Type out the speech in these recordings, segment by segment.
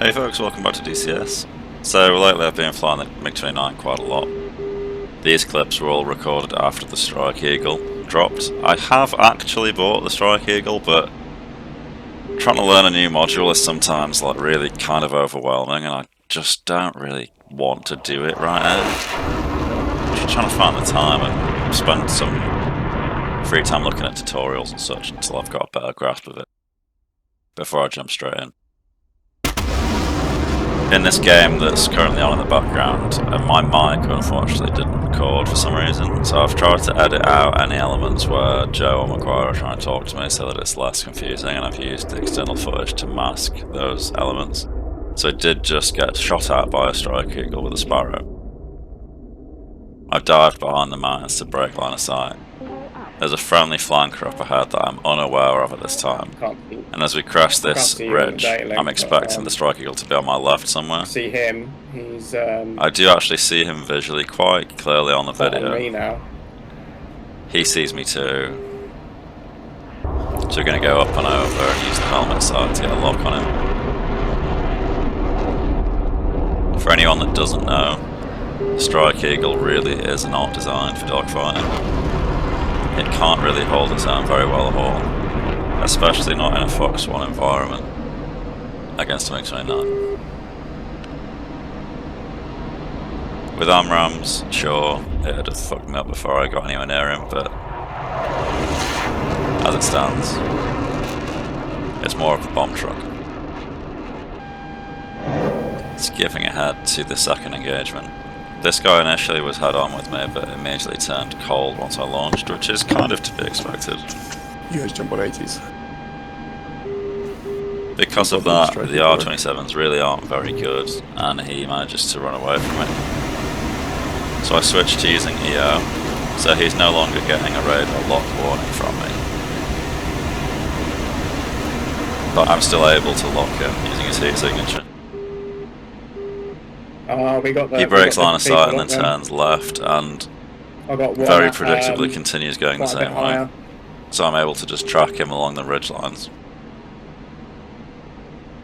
Hey folks, welcome back to DCS. So lately I've been flying the MiG-29 quite a lot. These clips were all recorded after the Strike Eagle dropped. I have actually bought the Strike Eagle, but trying to learn a new module is sometimes like really kind of overwhelming, and I just don't really want to do it right now. Just trying to find the time and spend some free time looking at tutorials and such until I've got a better grasp of it before I jump straight in. In this game that's currently on in the background, my mic unfortunately didn't record for some reason, so I've tried to edit out any elements where Joe or McGuire are trying to talk to me so that it's less confusing, and I've used the external footage to mask those elements. So it did just get shot at by a Strike Eagle with a Sparrow. I've dived behind the mines to break line of sight. There's a friendly flanker up ahead that I'm unaware of at this time, and as we crest this ridge, I'm expecting the Strike Eagle to be on my left somewhere. See him, he's I do actually see him visually quite clearly on the video. On me now. He sees me too. So we're going to go up and over and use the helmet sight to get a lock on him. For anyone that doesn't know, the Strike Eagle really is not designed for dogfighting. It can't really hold its own very well at all, especially not in a Fox 1 environment against a MiG-29. With AMRAAMs, sure, it'd have fucked me up before I got anywhere near him, but as it stands, it's more of a bomb truck. Skipping ahead to the second engagement. This guy initially was head on with me, but immediately turned cold once I launched, which is kind of to be expected. US jump on 80s. Because of that, the R27s really aren't very good, and he manages to run away from it. So I switched to using EO, so he's no longer getting a radar lock warning from me. But I'm still able to lock him using his heat signature. He breaks line of sight and then turns left, and very predictably continues going the same way. So I'm able to just track him along the ridge lines.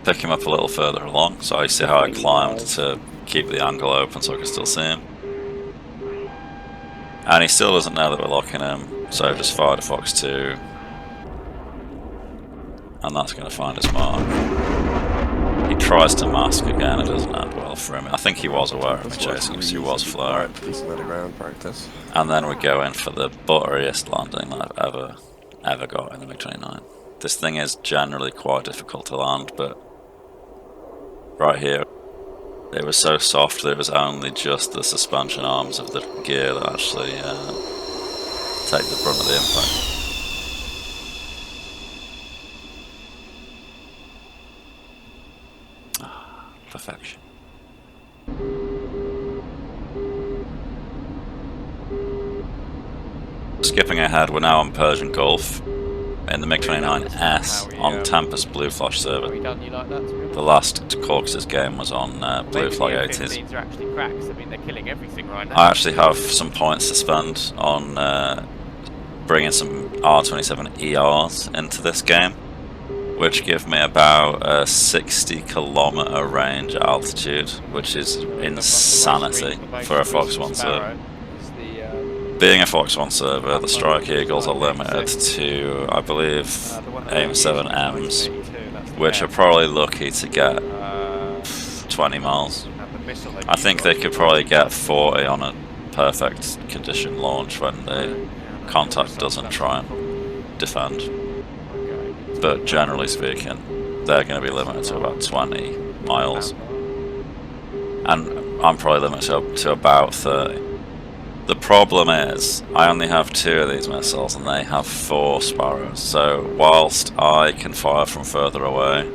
Pick him up a little further along, so I see how I climbed to keep the angle open so I can still see him. And he still doesn't know that we're locking him, so I've just fired a Fox 2. And that's going to find his mark. He tries to mask again, it doesn't end well for him. I think he was aware of me chasing because he was flaring. And then we go in for the butteriest landing that I've ever got in the MiG-29. This thing is generally quite difficult to land, but right here, it was so soft that it was only just the suspension arms of the gear that actually take the brunt of the impact. Perfection. Skipping ahead, we're now on Persian Gulf in the MiG-29S on Tempest Blue Flash server. The last Caucasus game was on Blue Flag 80s. I actually have some points to spend on bringing some R27 ERs into this game, which give me about a 60-kilometer range altitude, which is insanity for a Fox 1 server. Being a Fox 1 server, the Strike Eagles are limited to, I believe, AIM-7Ms, which are probably lucky to get 20 miles. I think they could probably get 40 on a perfect condition launch when the contact doesn't try and defend. But generally speaking, they're going to be limited to about 20 miles. And I'm probably limited to about 30. The problem is, I only have 2 of these missiles and they have 4 Sparrows, so whilst I can fire from further away,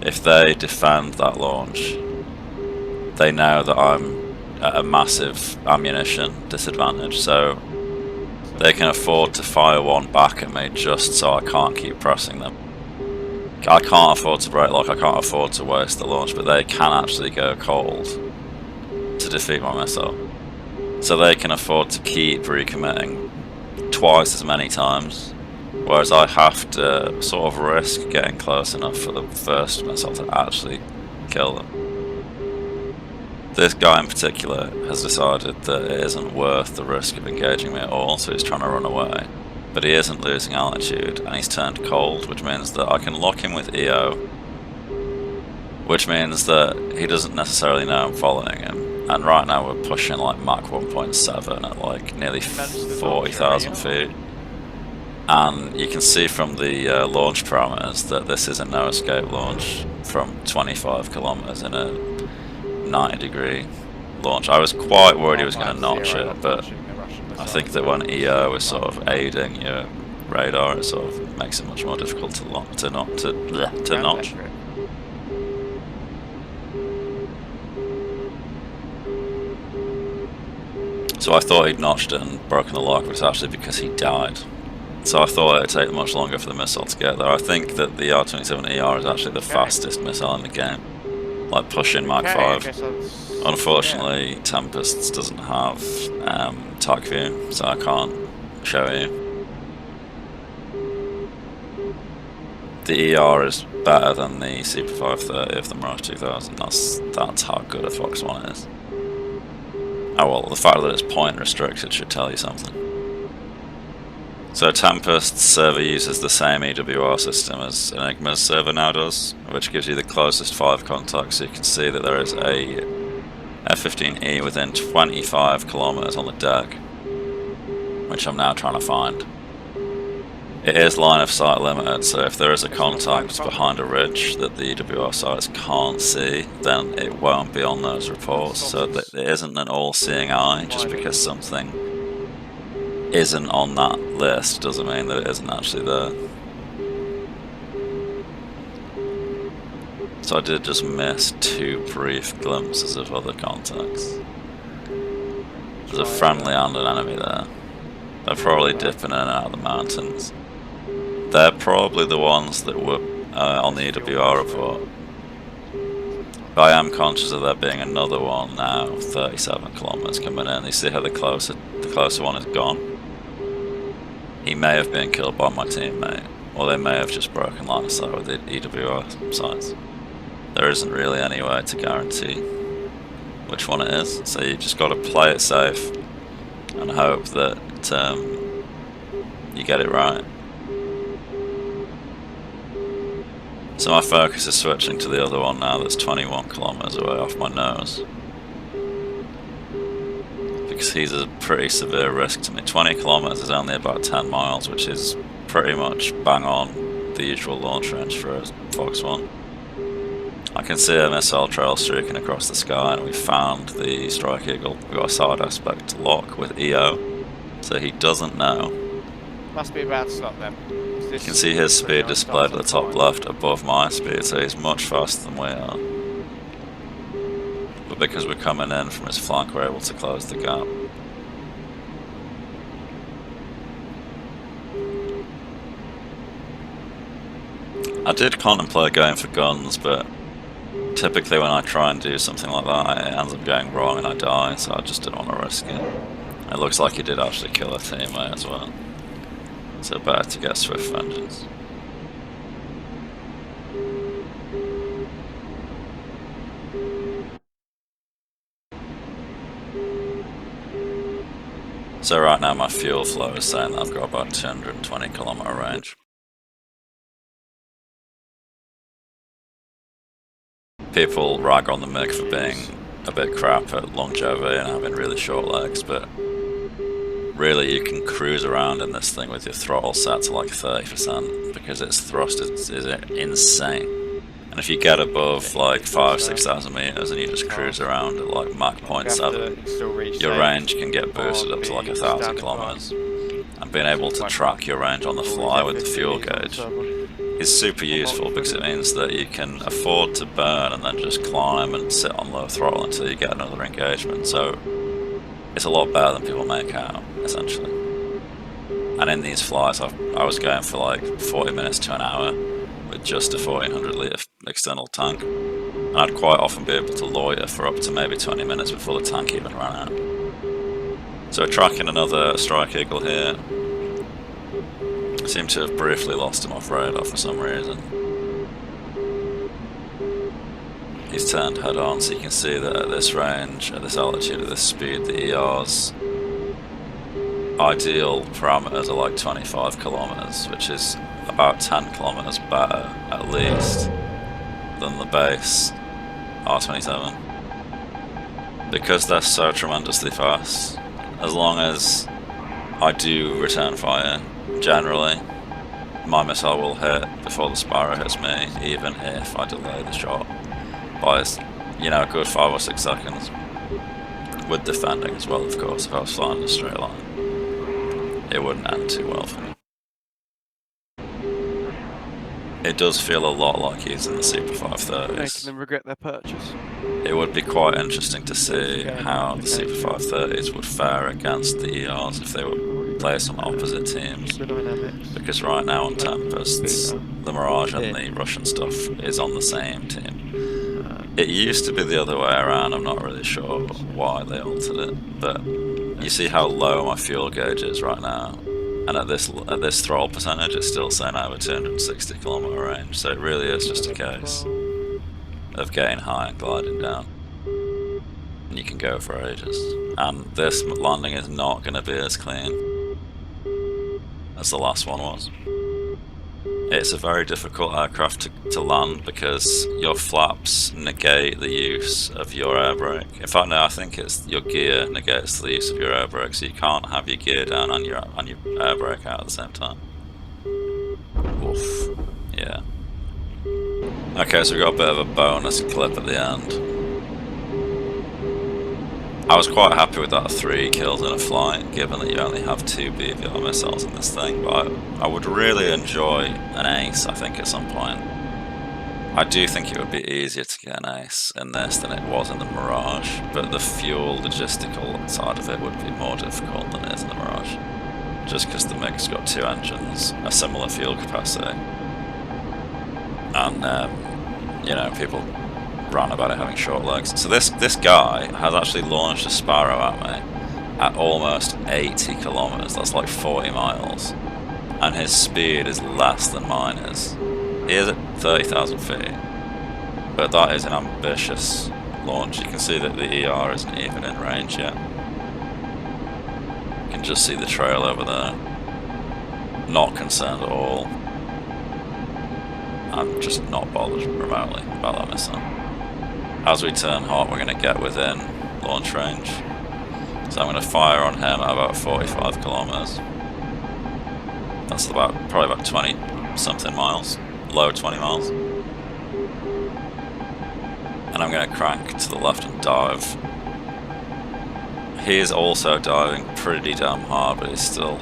if they defend that launch, they know that I'm at a massive ammunition disadvantage, so they can afford to fire one back at me just so I can't keep pressing them. I can't afford to break lock, I can't afford to waste the launch, but they can actually go cold to defeat my missile. So they can afford to keep recommitting twice as many times, whereas I have to sort of risk getting close enough for the first missile to actually kill them. This guy in particular has decided that it isn't worth the risk of engaging me at all, so he's trying to run away. But he isn't losing altitude, and he's turned cold, which means that I can lock him with EO, which means that he doesn't necessarily know I'm following him. And right now we're pushing like Mach 1.7 at like nearly 40,000 feet. And you can see from the launch parameters that this is a no-escape launch from 25 kilometers in a 90-degree launch. I was quite worried he was going to notch it, but I think that when EO is sort of aiding your radar, it sort of makes it much more difficult to notch. So I thought he'd notched it and broken the lock, but it's actually because he died. So I thought it'd take much longer for the missile to get there. I think that the R27ER is actually the fastest missile in the game, like pushing Mach 5. Unfortunately, Tempest doesn't have TAC view, so I can't show you. The ER is better than the Super 530 of the Mirage 2000. That's how good a Fox 1 is. Oh well, the fact that it's point restricted should tell you something. So Tempest's server uses the same EWR system as Enigma's server now does, which gives you the closest 5 contacts. So you can see that there is a F-15E within 25 kilometers on the deck, which I'm now trying to find. It is line of sight limited, so if there is a contact behind a ridge that the EWR sites can't see, then it won't be on those reports. So that it isn't an all-seeing eye. Just because something isn't on that list doesn't mean that it isn't actually there. So I did just miss 2 brief glimpses of other contacts. There's a friendly and an enemy there. They're probably dipping in and out of the mountains. They're probably the ones that were on the EWR report. But I am conscious of there being another one now, 37 kilometers coming in. You see how the closer one is gone? He may have been killed by my teammate, or they may have just broken line of sight with the EWR sites. There isn't really any way to guarantee which one it is, so you just got to play it safe and hope that you get it right. So my focus is switching to the other one now that's 21 kilometers away off my nose, because he's a pretty severe risk to me. 20 kilometers is only about 10 miles, which is pretty much bang on the usual launch range for a Fox 1. I can see a missile trail streaking across the sky, and we found the Strike Eagle. We've got a side aspect to lock with EO, so he doesn't know. Must be about to stop then. You can see his speed displayed at the top left above my speed, so he's much faster than we are. But because we're coming in from his flank, we're able to close the gap. I did contemplate going for guns, but typically when I try and do something like that, it ends up going wrong and I die, so I just didn't want to risk it. It looks like he did actually kill a teammate as well. So better to get swift vengeance. So right now my fuel flow is saying that I've got about 220 kilometer range. People rag on the MiG for being a bit crap at longevity and having really short legs, but really you can cruise around in this thing with your throttle set to like 30% because its thrust is insane. And if you get above like 5,000–6,000 meters and you just cruise around at like Mach 0.7, your range can get boosted up to like 1,000 kilometers. And being able to track your range on the fly with the fuel gauge is super useful because it means that you can afford to burn and then just climb and sit on low throttle until you get another engagement. So it's a lot better than people make out, essentially. And in these flights, I was going for like 40 minutes to an hour with just a 1400 litre external tank. And I'd quite often be able to loiter for up to maybe 20 minutes before the tank even ran out. So tracking another Strike Eagle here. I seem to have briefly lost him off radar for some reason. he's turned head on, so you can see that at this range, at this altitude, at this speed, the ER's ideal parameters are like 25 kilometers, which is about 10 kilometers better, at least, than the base R27. Because they're so tremendously fast, as long as I do return fire, generally, my missile will hit before the Sparrow hits me, even if I delay the shot by, you know, a good 5 or 6 seconds. With defending as well, of course. If I was flying in a straight line, it wouldn't end too well for me. It does feel a lot like using the Super 530s. Making them regret their purchase. It would be quite interesting to see how the Super 530s would fare against the ERs if they were placed on opposite teams. Because right now on Tempests, the Mirage and the Russian stuff is on the same team. It used to be the other way around, I'm not really sure why they altered it, but you see how low my fuel gauge is right now, and at this throttle percentage it's still saying I have a 260 kilometer range, so it really is just a case of getting high and gliding down. And you can go for ages. And this landing is not going to be as clean as the last one was. It's a very difficult aircraft to land because your flaps negate the use of your air brake. In fact, no, I think it's your gear negates the use of your air brake, so you can't have your gear down and your air brake out at the same time. Oof. Yeah. Okay, so we got a bit of a bonus clip at the end. I was quite happy with that 3 kills in a flight, given that you only have 2 BVR missiles in this thing, but I would really enjoy an ace, I think, at some point. I do think it would be easier to get an ace in this than it was in the Mirage, but the fuel logistical side of it would be more difficult than it is in the Mirage. Just because the MiG's got 2 engines, a similar fuel capacity, and, you know, people rant about it having short legs. So this guy has actually launched a Sparrow at me at almost 80 kilometers. That's like 40 miles, and his speed is less than mine is. He is at 30,000 feet, but that is an ambitious launch. You can see that the ER isn't even in range yet. You can just see the trail over there. Not concerned at all. I'm just not bothered remotely about that missile. As we turn hot, we're going to get within launch range. So I'm going to fire on him at about 45 kilometers. That's probably about 20 something miles, low 20 miles. And I'm going to crank to the left and dive. He is also diving pretty damn hard, but he's still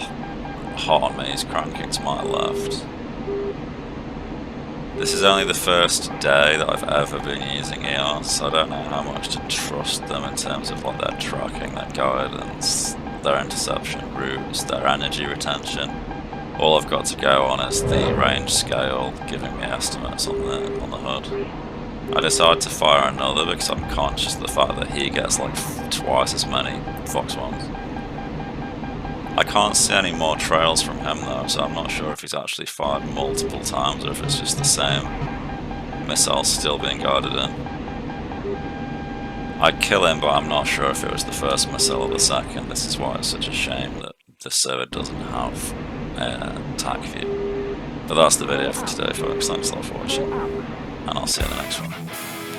hot on me. He's cranking to my left. This is only the first day that I've ever been using EOS, so I don't know how much to trust them in terms of like their tracking, their guidance, their interception routes, their energy retention. All I've got to go on is the range scale giving me estimates on the HUD. I decided to fire another because I'm conscious of the fact that he gets like twice as many Fox 1s. I can't see any more trails from him though, so I'm not sure if he's actually fired multiple times or if it's just the same missile still being guided in. I'd kill him, but I'm not sure if it was the first missile or the second. This is why it's such a shame that the server doesn't have TAC view. But that's the video for today, folks. Thanks a lot for watching, and I'll see you in the next one.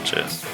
Cheers.